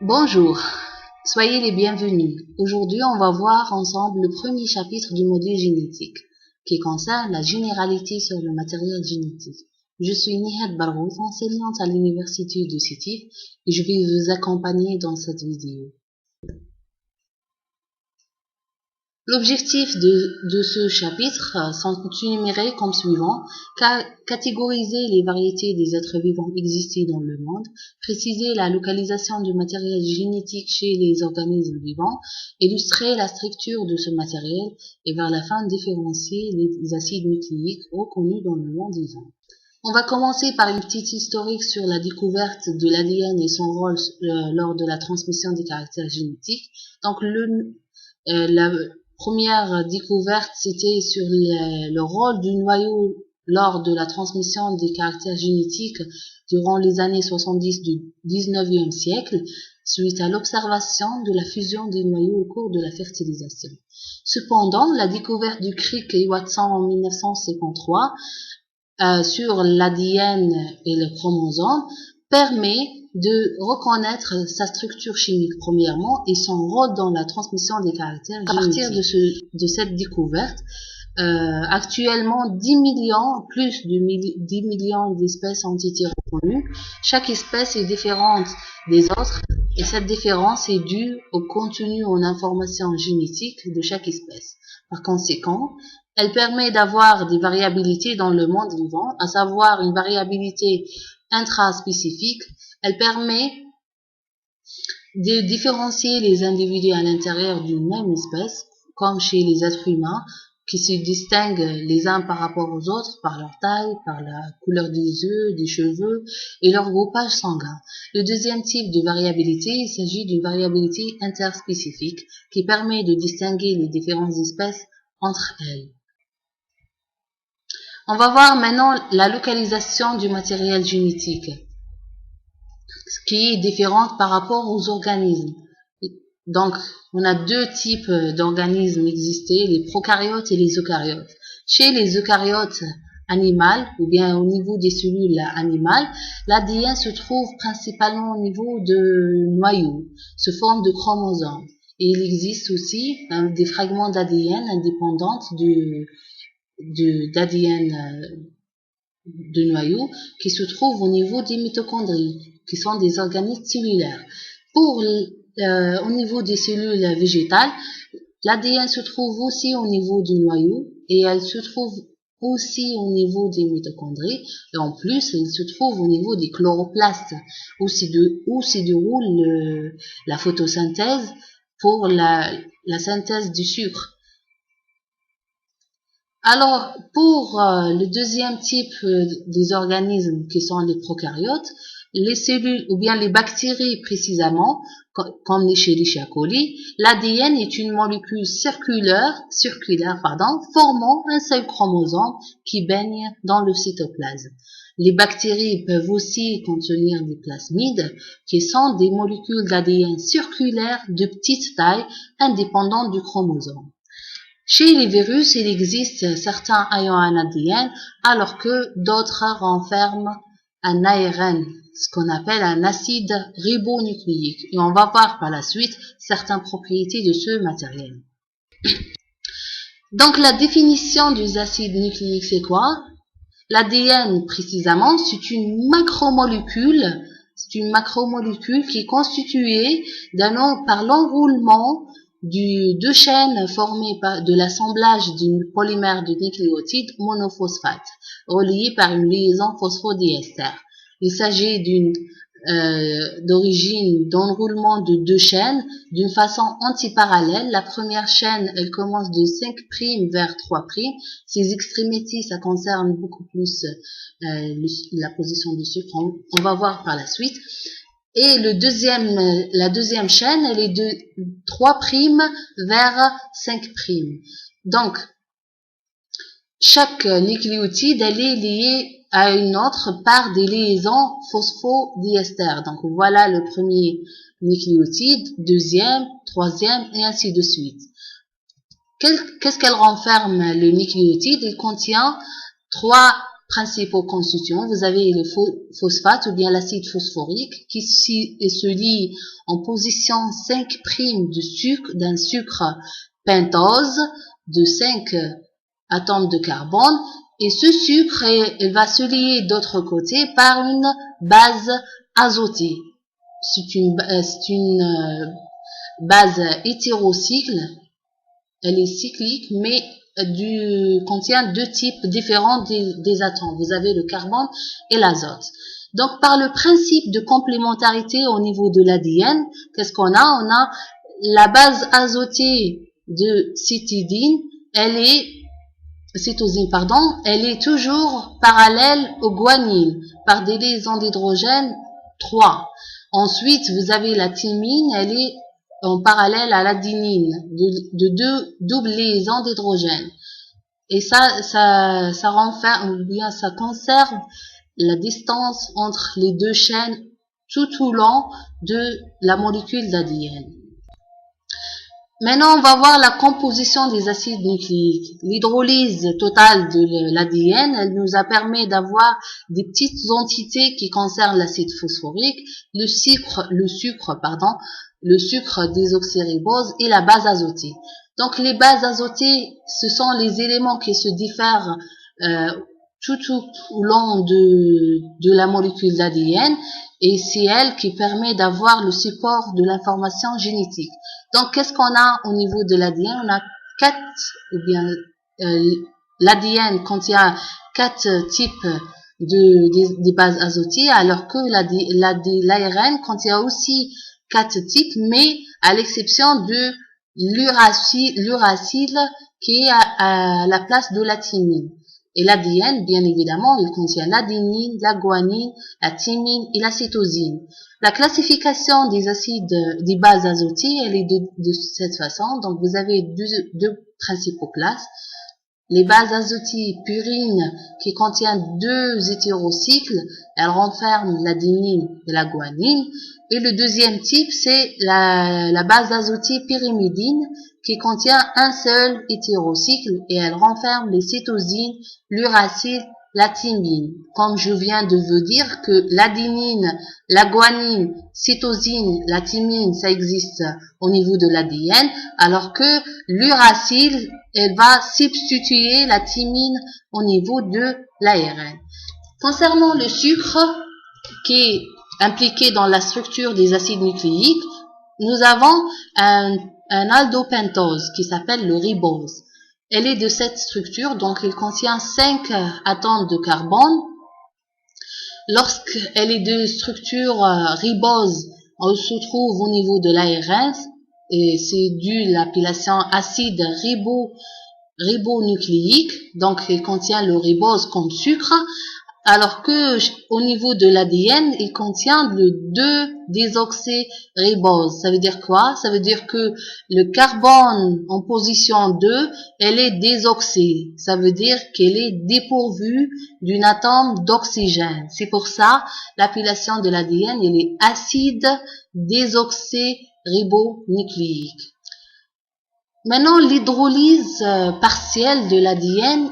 Bonjour, soyez les bienvenus. Aujourd'hui, on va voir ensemble le premier chapitre du module génétique, qui concerne la généralité sur le matériel génétique. Je suis Nihat Barrouz, enseignante à l'université de Sétif, et je vais vous accompagner dans cette vidéo. L'objectif de ce chapitre sont énumérés comme suivant: catégoriser les variétés des êtres vivants existants dans le monde, préciser la localisation du matériel génétique chez les organismes vivants, illustrer la structure de ce matériel et vers la fin différencier les acides nucléiques reconnus dans le monde vivant. On va commencer par une petite historique sur la découverte de l'ADN et son rôle lors de la transmission des caractères génétiques. Donc la première découverte, c'était sur le rôle du noyau lors de la transmission des caractères génétiques durant les années 70 du 19e siècle, suite à l'observation de la fusion des noyaux au cours de la fertilisation. Cependant, la découverte du Crick et Watson en 1953 sur l'ADN et le chromosome permet de reconnaître sa structure chimique premièrement et son rôle dans la transmission des caractères génétiques. À partir de cette découverte, actuellement 10 millions d'espèces ont été reconnues. Chaque espèce est différente des autres et cette différence est due au contenu en information génétique de chaque espèce. Par conséquent, elle permet d'avoir des variabilités dans le monde vivant, à savoir une variabilité intraspécifique. Elle permet de différencier les individus à l'intérieur d'une même espèce, comme chez les êtres humains, qui se distinguent les uns par rapport aux autres par leur taille, par la couleur des yeux, des cheveux et leur groupage sanguin. Le deuxième type de variabilité, il s'agit d'une variabilité interspécifique qui permet de distinguer les différentes espèces entre elles. On va voir maintenant la localisation du matériel génétique, qui est différente par rapport aux organismes. Donc, on a deux types d'organismes existés, les prokaryotes et les eucaryotes. Chez les eucaryotes animales, ou bien au niveau des cellules animales, l'ADN se trouve principalement au niveau de noyaux, sous forme de chromosomes. Et il existe aussi des fragments d'ADN indépendants d'ADN de noyaux qui se trouvent au niveau des mitochondries, qui sont des organismes cellulaires. Au niveau des cellules végétales, l'ADN se trouve aussi au niveau du noyau et elle se trouve aussi au niveau des mitochondries et en plus, elle se trouve au niveau des chloroplastes où se déroule la photosynthèse pour la synthèse du sucre. Alors, pour le deuxième type des organismes qui sont les prokaryotes, les cellules ou bien les bactéries précisément, comme les Escherichia coli, l'ADN est une molécule circulaire, formant un seul chromosome qui baigne dans le cytoplasme. Les bactéries peuvent aussi contenir des plasmides, qui sont des molécules d'ADN circulaires de petite taille, indépendantes du chromosome. Chez les virus, il existe certains ayant un ADN, alors que d'autres renferment un ARN, ce qu'on appelle un acide ribonucléique. Et on va voir par la suite certaines propriétés de ce matériel. Donc, la définition des acides nucléiques, c'est quoi? L'ADN, précisément, c'est une macromolécule. C'est une macromolécule qui est constituée par l'enroulement de deux chaînes formées de l'assemblage d'un polymère de nucléotides monophosphate, relié par une liaison phosphodiester. Il s'agit d'origine d'enroulement de deux chaînes d'une façon antiparallèle. La première chaîne, elle commence de 5' vers 3'. Ces extrémités, ça concerne beaucoup plus la position du sucre. On va voir par la suite. Et la deuxième chaîne, elle est de 3' vers 5'. Donc, chaque nucléotide, elle est liée à une autre par des liaisons phosphodiester. Donc, voilà le premier nucléotide, deuxième, troisième, et ainsi de suite. Qu'est-ce qu'elle renferme, le nucléotide? Il contient 3 principaux constituants. Vous avez le phosphate ou bien l'acide phosphorique qui se lie en position 5' de sucre, d'un sucre pentose de 5 atomes de carbone. Et ce sucre, il va se lier d'autre côté par une base azotée. C'est une base hétérocycle. Elle est cyclique, mais contient deux types différents des atomes. Vous avez le carbone et l'azote. Donc, par le principe de complémentarité au niveau de l'ADN, qu'est-ce qu'on a? On a la base azotée de cytosine, elle est toujours parallèle au guanine par des liaisons d'hydrogène 3. Ensuite, vous avez la thymine, elle est en parallèle à l'adenine de deux doubles liaisons d'hydrogène. Et ça renferme, ou bien ça conserve la distance entre les deux chaînes tout au long de la molécule d'ADN. Maintenant, on va voir la composition des acides nucléiques. L'hydrolyse totale de l'ADN, elle nous a permis d'avoir des petites entités qui concernent l'acide phosphorique, le sucre désoxyribose et la base azotée. Donc, les bases azotées, ce sont les éléments qui se diffèrent tout au long de la molécule d'ADN, et c'est elle qui permet d'avoir le support de l'information génétique. Donc, qu'est-ce qu'on a au niveau de l'ADN? On a l'ADN contient 4 types des bases azotées, alors que l'ARN contient aussi 4 types, mais à l'exception de l'uracile qui est à la place de la thymine. Et l'ADN, bien évidemment, il contient l'adénine, la guanine, la thymine et la cytosine. La classification des bases azotées, elle est de cette façon. Donc, vous avez deux principaux classes. Les bases azotées purines qui contiennent 2 hétérocycles, elles renferment l'adénine et la guanine. Et le deuxième type, c'est la base azotée pyrimidine qui contient un seul hétérocycle et elle renferme les cytosines, l'uracile, la thymine. Comme je viens de vous dire que l'adénine, la guanine, cytosine, la thymine, ça existe au niveau de l'ADN, alors que l'uracile, elle va substituer la thymine au niveau de l'ARN. Concernant le sucre, qui est impliqué dans la structure des acides nucléiques, nous avons un aldopentose qui s'appelle le ribose. Elle est de cette structure, donc elle contient 5 atomes de carbone. Lorsqu'elle est de structure ribose, elle se trouve au niveau de l'ARN, et c'est dû à l'appellation acide ribonucléique, donc elle contient le ribose comme sucre, alors que au niveau de l'ADN, il contient le 2-désoxyribose. Ça veut dire quoi? Ça veut dire que le carbone en position 2, elle est désoxée. Ça veut dire qu'elle est dépourvue d'un atome d'oxygène. C'est pour ça l'appellation de l'ADN, elle est acide désoxyribonucléique. Maintenant, l'hydrolyse partielle de l'ADN,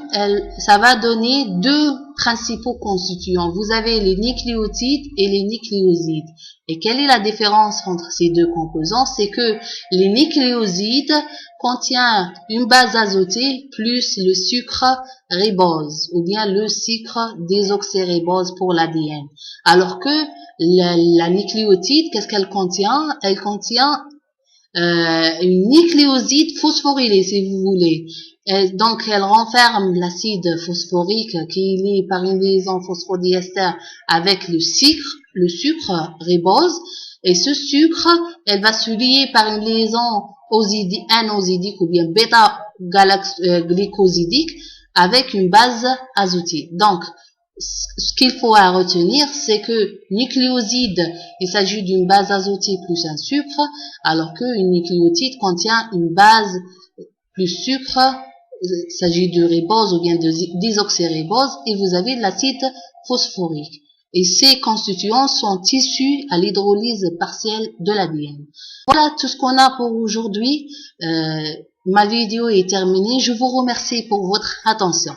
ça va donner 2 principaux constituants. Vous avez les nucléotides et les nucléosides. Et quelle est la différence entre ces 2 composants? C'est que les nucléosides contiennent une base azotée plus le sucre ribose ou bien le sucre désoxyribose pour l'ADN. Alors que la nucléotide, qu'est-ce qu'elle contient? Elle contient une nucléoside phosphorylée, si vous voulez. Donc, elle renferme l'acide phosphorique qui est lié par une liaison phosphodiester avec le sucre ribose. Et ce sucre, elle va se lier par une liaison N-osidique ou bien bêta-glycosidique avec une base azotée. Donc, ce qu'il faut à retenir, c'est que nucléoside, il s'agit d'une base azotée plus un sucre, alors qu'une nucléotide contient une base plus sucre, il s'agit de ribose ou bien de désoxyribose, et vous avez de l'acide phosphorique. Et ces constituants sont issus à l'hydrolyse partielle de l'ADN. Voilà tout ce qu'on a pour aujourd'hui. Ma vidéo est terminée. Je vous remercie pour votre attention.